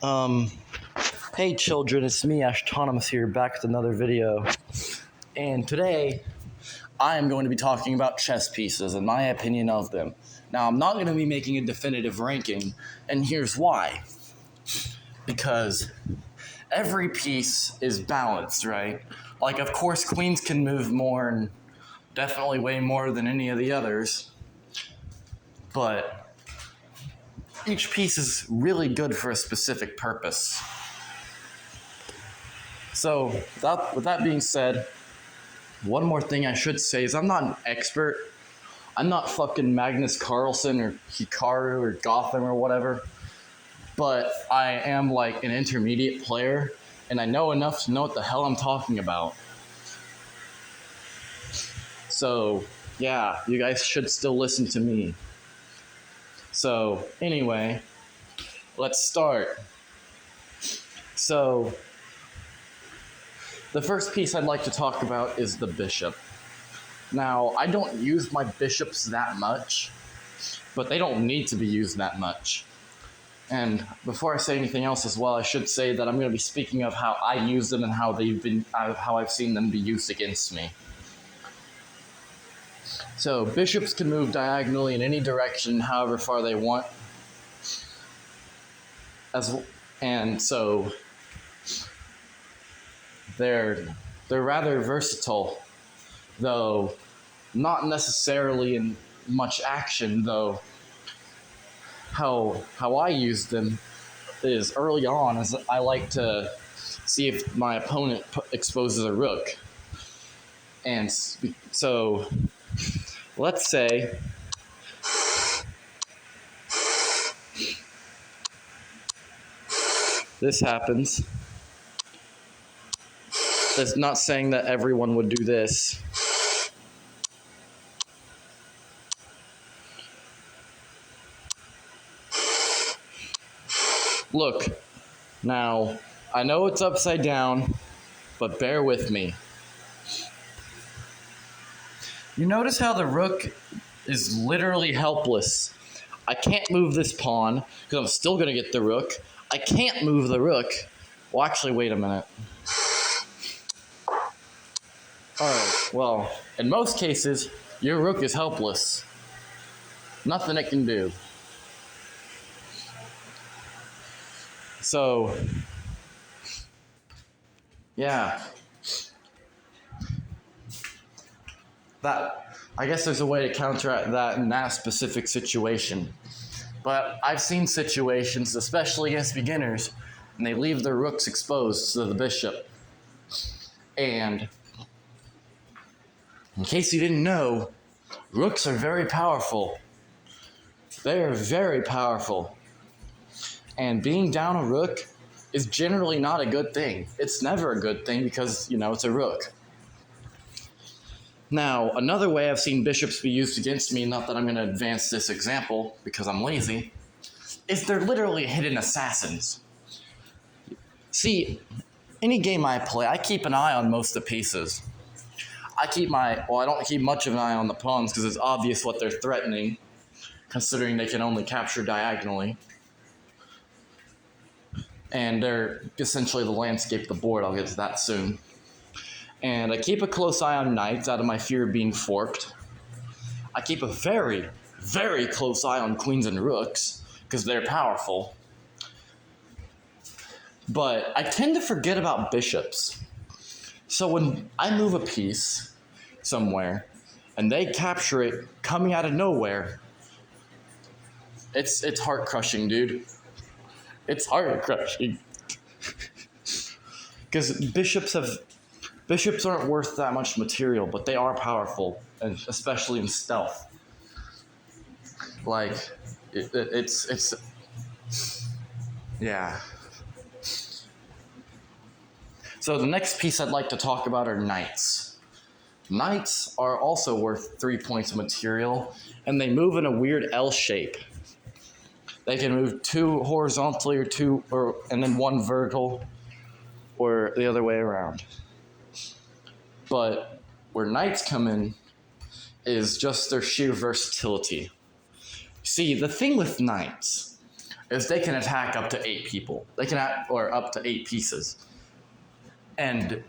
Um, hey children, it's me, Ashtonimus here, back with another video. And today, I am going to be talking about chess pieces and my opinion of them. Now, I'm not going to be making a definitive ranking, and here's why. Because every piece is balanced, right? Like, of course, queens can move more, and definitely way more than any of the others. But each piece is really good for a specific purpose. So, with that being said, one more thing I should say is I'm not an expert. I'm not fucking Magnus Carlsen or Hikaru or Gotham or whatever. But I am like an intermediate player, and I know enough to know what the hell I'm talking about. So, yeah, you guys should still listen to me. So, anyway, let's start. So, the first piece I'd like to talk about is the bishop. Now, I don't use my bishops that much, but they don't need to be used that much. And before I say anything else as well, I should say that I'm going to be speaking of how I use them and how I've seen them be used against me. So, bishops can move diagonally in any direction, however far they want. And so they're rather versatile, though not necessarily in much action, though. How I use them is early on, as I like to see if my opponent exposes a rook. And so, let's say this happens. That's not saying that everyone would do this. Look, now, I know it's upside down, but bear with me. You notice how the rook is literally helpless. I can't move this pawn, because I'm still going to get the rook. I can't move the rook. Well, actually, wait a minute. Alright, well, in most cases, your rook is helpless. Nothing it can do. So, yeah. I guess there's a way to counteract that in that specific situation. But I've seen situations, especially against beginners, and they leave their rooks exposed to the bishop. And in case you didn't know, rooks are very powerful. They are very powerful. And being down a rook is generally not a good thing. It's never a good thing because, it's a rook. Now, another way I've seen bishops be used against me, not that I'm going to advance this example because I'm lazy, is they're literally hidden assassins. See, any game I play, I keep an eye on most of the pieces. I don't keep much of an eye on the pawns because it's obvious what they're threatening, considering they can only capture diagonally. And they're essentially the landscape of the board. I'll get to that soon. And I keep a close eye on knights out of my fear of being forked. I keep a very, very close eye on queens and rooks because they're powerful. But I tend to forget about bishops. So when I move a piece somewhere and they capture it coming out of nowhere, it's heart-crushing, dude. It's heart-crushing. Because bishops aren't worth that much material, but they are powerful, and especially in stealth. Like, it's yeah. So the next piece I'd like to talk about are knights. Knights are also worth 3 points of material, and they move in a weird L shape. They can move 2 horizontally and then 1 vertical, or the other way around. But where knights come in is just their sheer versatility. See, the thing with knights is they can attack up to 8 people. They can or up to 8 pieces. And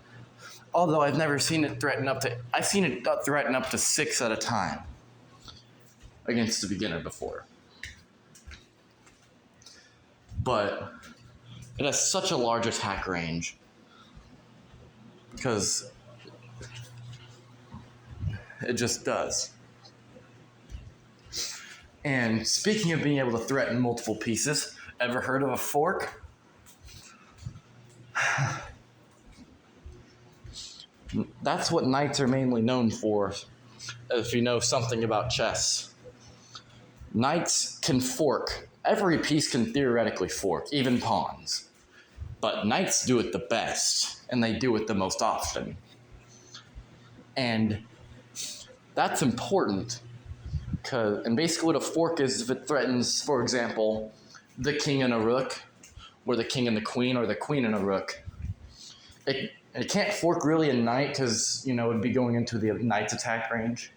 although I've never seen it threaten I've seen it threaten up to 6 at a time against the beginner before. But it has such a large attack range because it just does. And speaking of being able to threaten multiple pieces, ever heard of a fork? That's what knights are mainly known for, if you know something about chess. Knights can fork. Every piece can theoretically fork, even pawns. But knights do it the best, and they do it the most often. And that's important, and basically what a fork is, if it threatens, for example, the king and a rook, or the king and the queen, or the queen and a rook, it can't fork really a knight because, it would be going into the knight's attack range.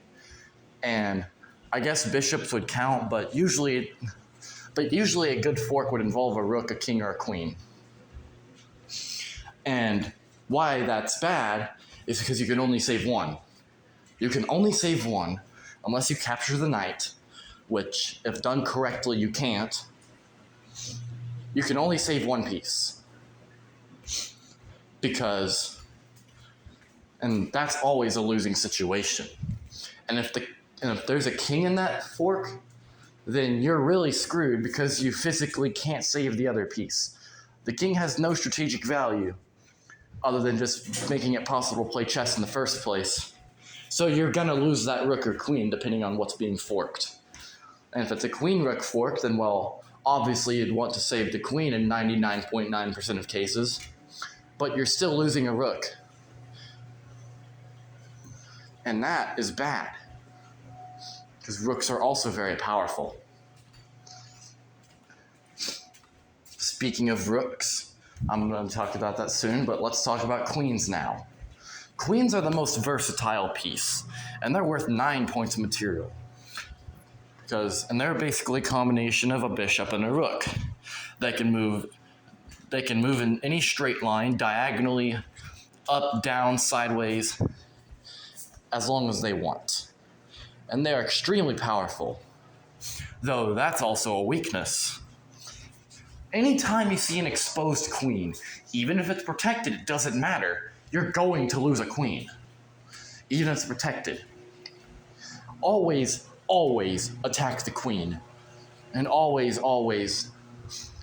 And I guess bishops would count, but usually a good fork would involve a rook, a king, or a queen. And why that's bad is because you can only save one. You can only save one unless you capture the knight, which, if done correctly, you can't. You can only save one piece. And that's always a losing situation. And if there's a king in that fork, then you're really screwed because you physically can't save the other piece. The king has no strategic value other than just making it possible to play chess in the first place. So you're gonna lose that rook or queen depending on what's being forked. And if it's a queen-rook fork, then well, obviously you'd want to save the queen in 99.9% of cases, but you're still losing a rook. And that is bad, because rooks are also very powerful. Speaking of rooks, I'm going to talk about that soon, but let's talk about queens now. Queens are the most versatile piece, and they're worth 9 points of material. And they're basically a combination of a bishop and a rook. They can move in any straight line, diagonally, up, down, sideways, as long as they want. And they are extremely powerful, though that's also a weakness. Anytime you see an exposed queen, even if it's protected, it doesn't matter. You're going to lose a queen, even if it's protected. Always, always attack the queen, and always, always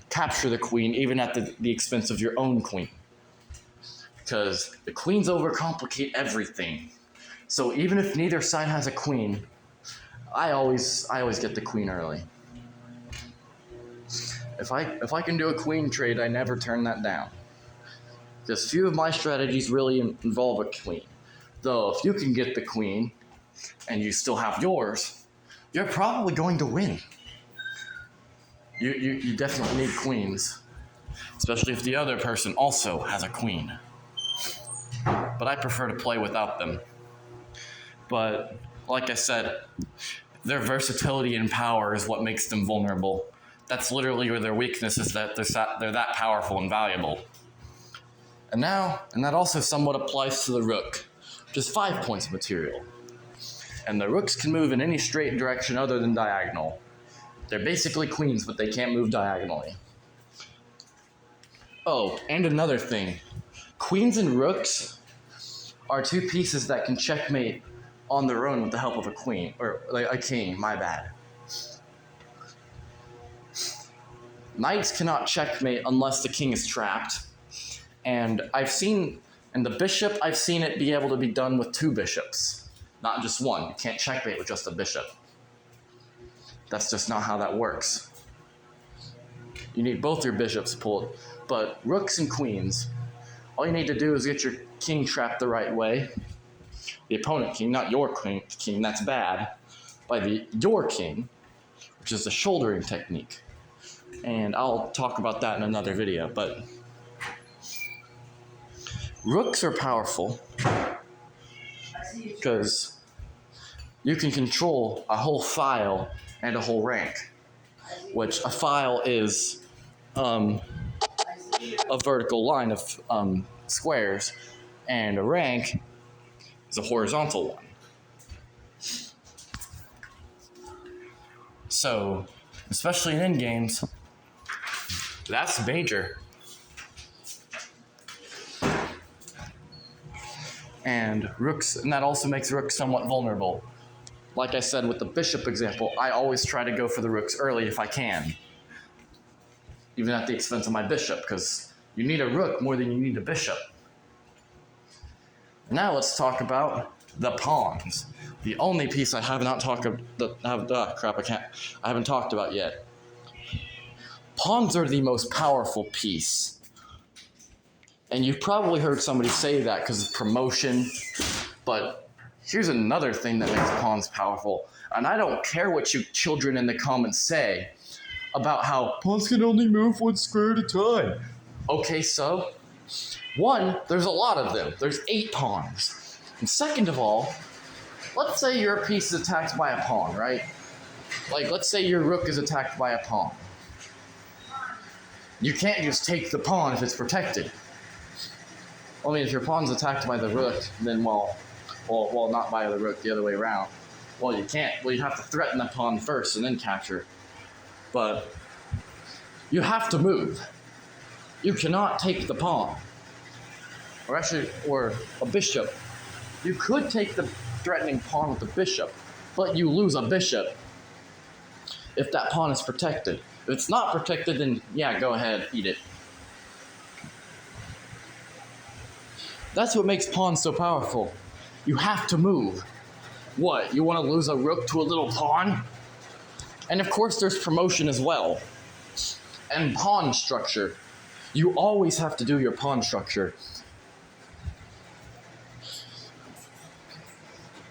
capture the queen, even at the expense of your own queen. Because the queens overcomplicate everything. So even if neither side has a queen, I always get the queen early. If I can do a queen trade, I never turn that down. Because few of my strategies really involve a queen. Though if you can get the queen and you still have yours, you're probably going to win. You definitely need queens, especially if the other person also has a queen. But I prefer to play without them. But like I said, their versatility and power is what makes them vulnerable. That's literally where their weakness is, that they're that powerful and valuable. And that also somewhat applies to the rook, which is 5 points of material. And the rooks can move in any straight direction other than diagonal. They're basically queens, but they can't move diagonally. Oh, and another thing. Queens and rooks are 2 pieces that can checkmate on their own with the help of a queen, or like a king, my bad. Knights cannot checkmate unless the king is trapped. And the bishop, I've seen it be able to be done with 2 bishops, not just one. You can't checkmate with just a bishop. That's just not how that works. You need both your bishops pulled. But rooks and queens, all you need to do is get your king trapped the right way. The opponent king, not your king, that's bad. By your king, which is the shouldering technique. And I'll talk about that in another video, but rooks are powerful because you can control a whole file and a whole rank. which a file is a vertical line of squares, and a rank is a horizontal one. So, especially in endgames, that's major. And that also makes rooks somewhat vulnerable. Like I said with the bishop example, I always try to go for the rooks early if I can, even at the expense of my bishop, because you need a rook more than you need a bishop. Now let's talk about the pawns. The only piece I have not talked about, I haven't talked about yet. Pawns are the most powerful piece. And you've probably heard somebody say that because of promotion, but here's another thing that makes pawns powerful. And I don't care what you children in the comments say about how pawns can only move one square at a time. Okay, so, one, there's a lot of them. There's 8 pawns. And second of all, let's say your piece is attacked by a pawn, right? Like, let's say your rook is attacked by a pawn. You can't just take the pawn if it's protected. I mean, if your pawn's attacked by the rook, then, well, not by the rook, the other way around. Well, you can't. Well, you have to threaten the pawn first and then capture. But you have to move. You cannot take the pawn. Or a bishop. You could take the threatening pawn with the bishop, but you lose a bishop if that pawn is protected. If it's not protected, then yeah, go ahead, eat it. That's what makes pawns so powerful. You have to move. What, you want to lose a rook to a little pawn? And of course there's promotion as well. And pawn structure. You always have to do your pawn structure.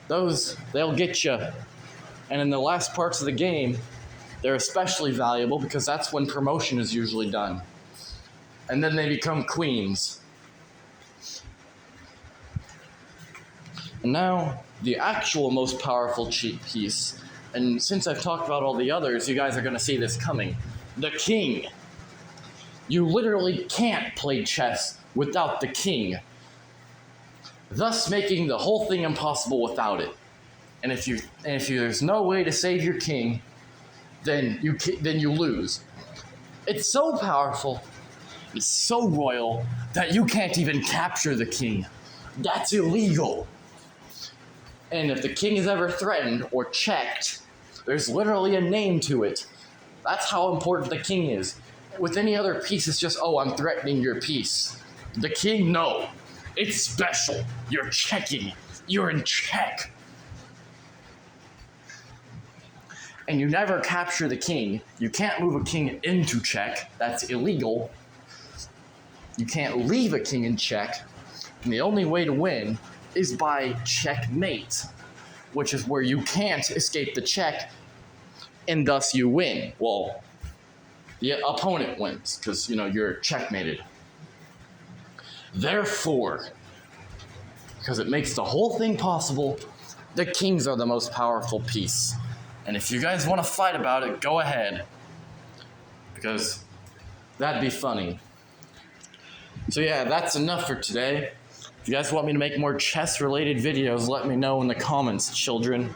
Those, they'll get you. And in the last parts of the game, they're especially valuable because that's when promotion is usually done. And then they become queens. And now, the actual most powerful cheat piece, and since I've talked about all the others, you guys are going to see this coming. The king. You literally can't play chess without the king, thus making the whole thing impossible without it. And if there's no way to save your king, then you lose. It's so powerful, it's so royal, that you can't even capture the king. That's illegal. And if the king is ever threatened or checked, there's literally a name to it. That's how important the king is. With any other piece, it's just, oh, I'm threatening your piece. The king, no. It's special. You're checking. You're in check. And you never capture the king. You can't move a king into check. That's illegal. You can't leave a king in check. And the only way to win is by checkmate, which is where you can't escape the check, and thus you win. Well, the opponent wins, because, you're checkmated. Therefore, because it makes the whole thing possible, the kings are the most powerful piece. And if you guys want to fight about it, go ahead, because that'd be funny. So yeah, that's enough for today. If you guys want me to make more chess-related videos, let me know in the comments, children.